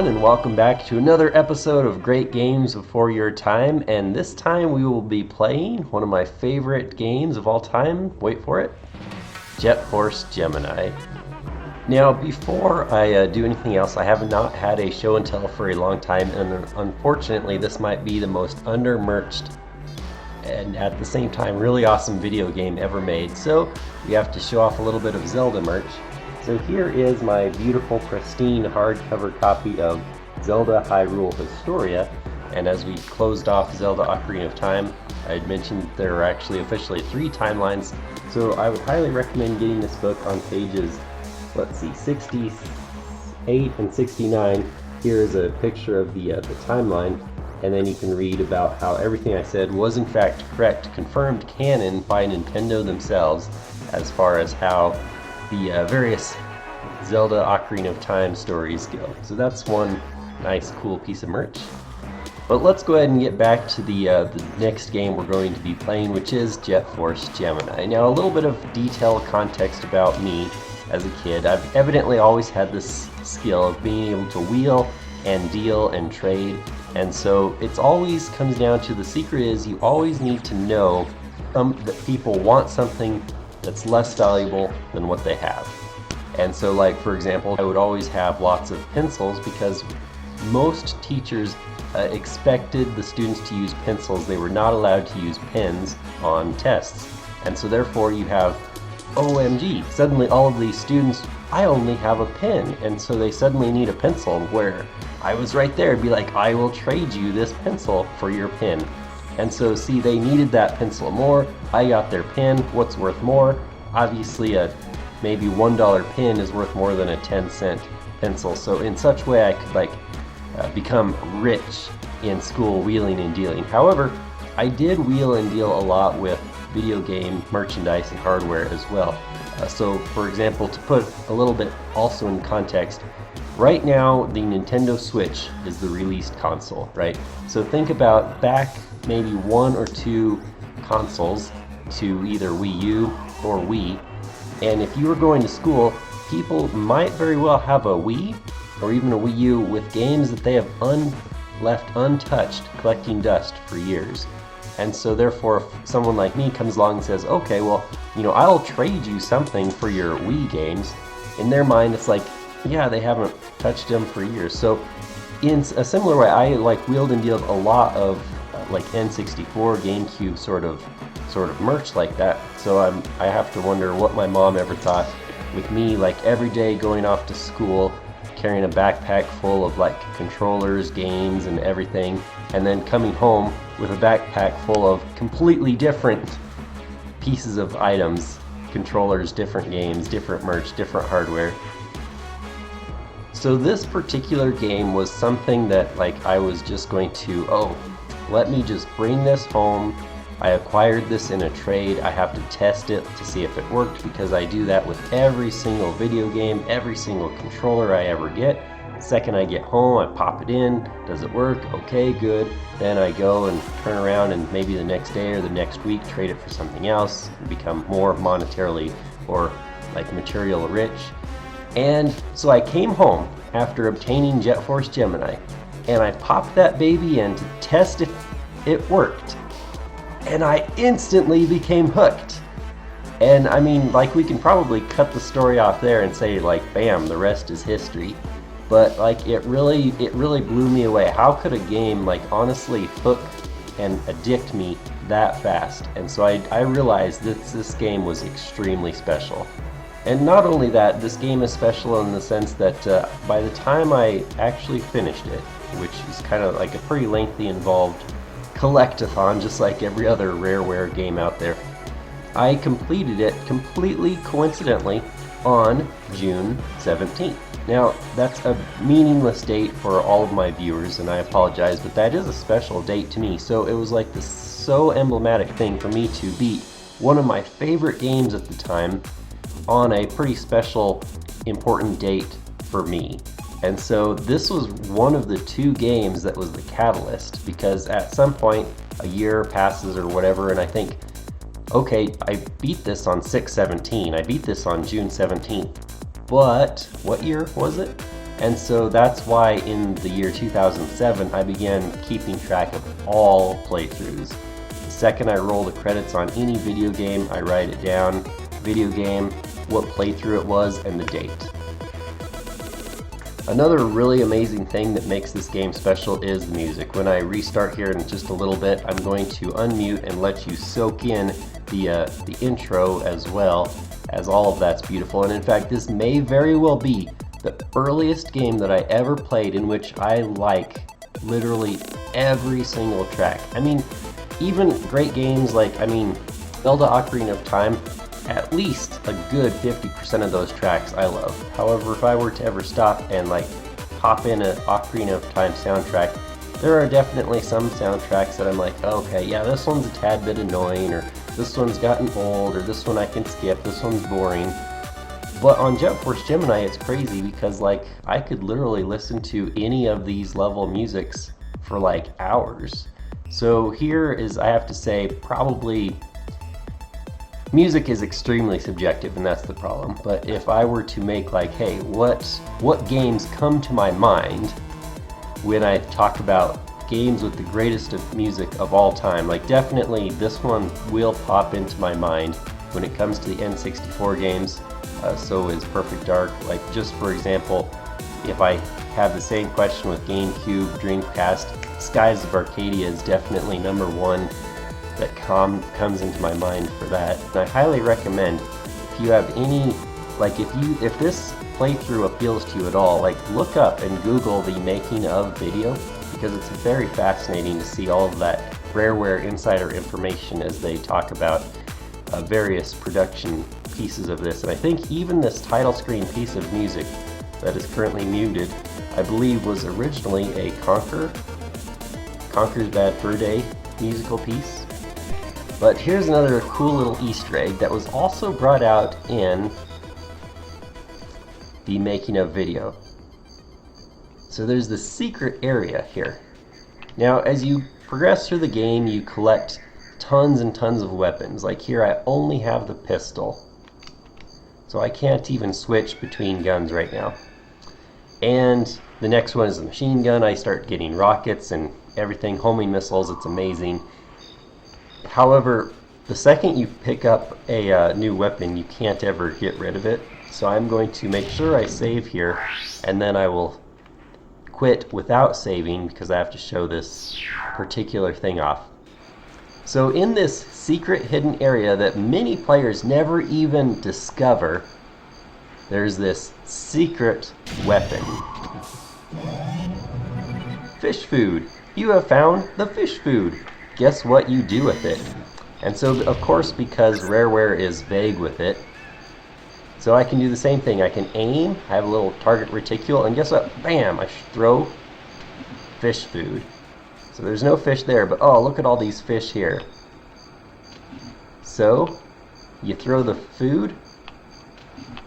and welcome back to another episode of Great Games Before Your Time. And this time we will be playing one of my favorite games of all time. Wait for it. Jet Force Gemini. Now, before I do anything else, I have not had a show and tell for a long time, and unfortunately this might be the most under-merched and at the same time really awesome video game ever made. So we have to show off a little bit of Zelda merch. So here is my beautiful, pristine hardcover copy of Zelda Hyrule Historia. And as we closed off Zelda Ocarina of Time, I had mentioned there are actually officially 3 timelines. So I would highly recommend getting this book on pages, let's see, 68 and 69. Here is a picture of the timeline. And then you can read about how everything I said was in fact correct, confirmed canon by Nintendo themselves, as far as how the various Zelda Ocarina of Time stories go. So that's one nice cool piece of merch. But let's go ahead and get back to the next game we're going to be playing, which is Jet Force Gemini. Now, a little bit of detailed context about me as a kid. I've evidently always had this skill of being able to wheel and deal and trade. And so it's always comes down to, the secret is you always need to know that people want something that's less valuable than what they have. And so, like, for example, I would always have lots of pencils because most teachers expected the students to use pencils. They were not allowed to use pens on tests. And so therefore you have, OMG, suddenly all of these students, I only have a pen, and so they suddenly need a pencil, where I was right there, be like, I will trade you this pencil for your pen. And so, see, they needed that pencil more. I got their pen. What's worth more? Obviously, a maybe $1 pen is worth more than a 10-cent pencil. So in such way, I could become rich in school wheeling and dealing. However, I did wheel and deal a lot with video game merchandise and hardware as well. So, for example, to put a little bit also in context, right now the Nintendo Switch is the released console, right? So think about back maybe 1 or 2 consoles to either Wii U or Wii, and if you were going to school, people might very well have a Wii or even a Wii U with games that they have left untouched, collecting dust for years. And so therefore, if someone like me comes along and says, okay, well, I'll trade you something for your Wii games, in their mind it's like, yeah, they haven't touched them for years. So in a similar way, I wheeled and dealed a lot of N64, GameCube sort of merch like that. So I have to wonder what my mom ever thought with me, every day going off to school, carrying a backpack full of controllers, games, and everything, and then coming home with a backpack full of completely different pieces of items, controllers, different games, different merch, different hardware. So this particular game was something that I was just going to, let me just bring this home. I acquired this in a trade. I have to test it to see if it worked, because I do that with every single video game, every single controller I ever get. The second I get home, I pop it in. Does it work? Okay, good. Then I go and turn around and maybe the next day or the next week trade it for something else and become more monetarily or material rich. And so I came home after obtaining Jet Force Gemini, and I popped that baby in to test if it worked. And I instantly became hooked. And I mean, we can probably cut the story off there and say bam, the rest is history. But it really blew me away. How could a game honestly hook and addict me that fast? And so I realized that this game was extremely special. And not only that, this game is special in the sense that by the time I actually finished it, which is kind of a pretty lengthy, involved collectathon, just like every other Rareware game out there, I completed it completely coincidentally on June 17th. Now, that's a meaningless date for all of my viewers, and I apologize, but that is a special date to me. So it was this so emblematic thing for me to beat one of my favorite games at the time on a pretty special, important date for me. And so this was one of the 2 games that was the catalyst, because at some point a year passes or whatever, and I think, okay, I beat this on 6/17, I beat this on June 17th, but what year was it? And so that's why in the year 2007 I began keeping track of all playthroughs. The second I roll the credits on any video game, I write it down, video game, what playthrough it was, and the date. Another really amazing thing that makes this game special is the music. When I restart here in just a little bit, I'm going to unmute and let you soak in the intro as well, as all of that's beautiful. And in fact, this may very well be the earliest game that I ever played in which I like literally every single track. I mean, even great games like, Zelda Ocarina of Time, at least a good 50% of those tracks I love. However, if I were to ever stop and like pop in an Ocarina of Time soundtrack, there are definitely some soundtracks that I'm like, okay, yeah, this one's a tad bit annoying, or this one's gotten old, or this one I can skip, this one's boring. But on Jet Force Gemini, it's crazy because like I could literally listen to any of these level musics for like hours. So here is, I have to say, probably music is extremely subjective, and that's the problem. But if I were to make like, hey, what games come to my mind when I talk about games with the greatest of music of all time, like definitely this one will pop into my mind when it comes to the N64 games. So is Perfect Dark. Like, just for example, if I have the same question with GameCube, Dreamcast, Skies of Arcadia is definitely number one that comes into my mind for that. And I highly recommend, if you have any, like if this playthrough appeals to you at all, like look up and Google the making of video, because it's very fascinating to see all of that Rareware insider information as they talk about various production pieces of this. And I think even this title screen piece of music that is currently muted, I believe was originally a Conker's Bad Fur Day musical piece. But here's another cool little Easter egg that was also brought out in the making of video. So there's this secret area here. Now as you progress through the game, you collect tons and tons of weapons. Like here I only have the pistol, so I can't even switch between guns right now. And the next one is the machine gun. I start getting rockets and everything, homing missiles, it's amazing. However, the second you pick up a new weapon, you can't ever get rid of it. So I'm going to make sure I save here, and then I will quit without saving because I have to show this particular thing off. So in this secret hidden area that many players never even discover, there's this secret weapon. Fish food. You have found the fish food. Guess what you do with it? And so, of course, because Rareware is vague with it, so I can do the same thing. I can aim, I have a little target reticule, and guess what? Bam! I throw fish food. So there's no fish there, but oh, look at all these fish here. So you throw the food,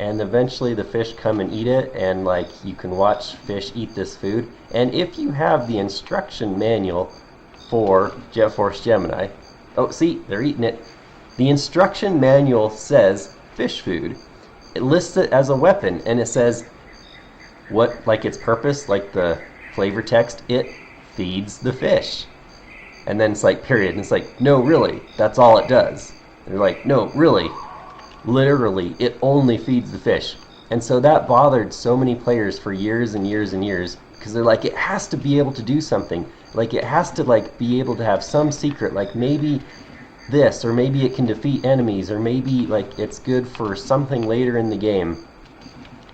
and eventually the fish come and eat it, and like you can watch fish eat this food. And if you have the instruction manual for Jet Force Gemini, oh, see, they're eating it. The instruction manual says fish food. It lists it as a weapon, and it says what, like its purpose, like the flavor text, it feeds the fish. And then it's like, period. And it's like, no, really, that's all it does. And they're like, no, really, literally, it only feeds the fish. And so that bothered so many players for years and years and years, because they're like, it has to be able to do something. Like, it has to, like, be able to have some secret, like maybe this, or maybe it can defeat enemies, or maybe, like, it's good for something later in the game.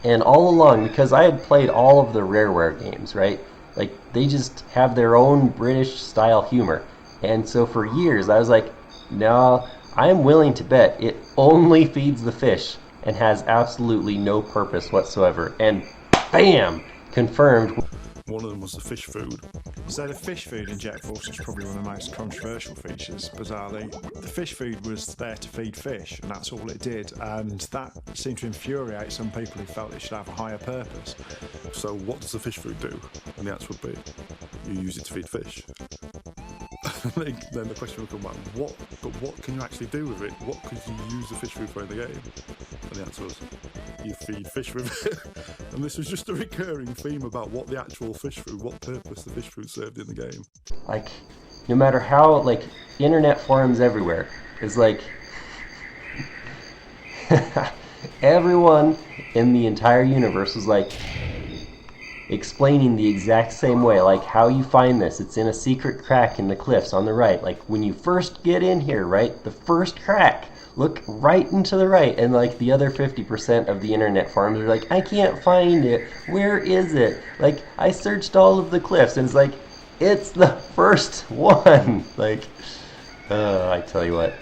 And all along, because I had played all of the Rareware games, right? Like, they just have their own British-style humor. And so for years, I was like, no, I'm willing to bet it only feeds the fish and has absolutely no purpose whatsoever. And bam! Confirmed. One of them was the fish food. So the fish food in Jet Force is probably one of the most controversial features, bizarrely. The fish food was there to feed fish, and that's all it did, and that seemed to infuriate some people who felt it should have a higher purpose. So what does the fish food do? And the answer would be, you use it to feed fish. Then the question will come back, what can you actually do with it? What could you use the fish food for in the game? And the answer was you feed fish with it. And this was just a recurring theme about what the actual fish food, what purpose the fish food served in the game. Like, no matter how, like, internet forums everywhere is like everyone in the entire universe was like explaining the exact same way, like how you find this. It's in a secret crack in the cliffs on the right. Like when you first get in here, right? The first crack. Look right and to the right, and like the other 50% of the internet forums are like, I can't find it. Where is it? Like I searched all of the cliffs, and it's like, it's the first one. Like, I tell you what,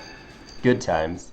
good times.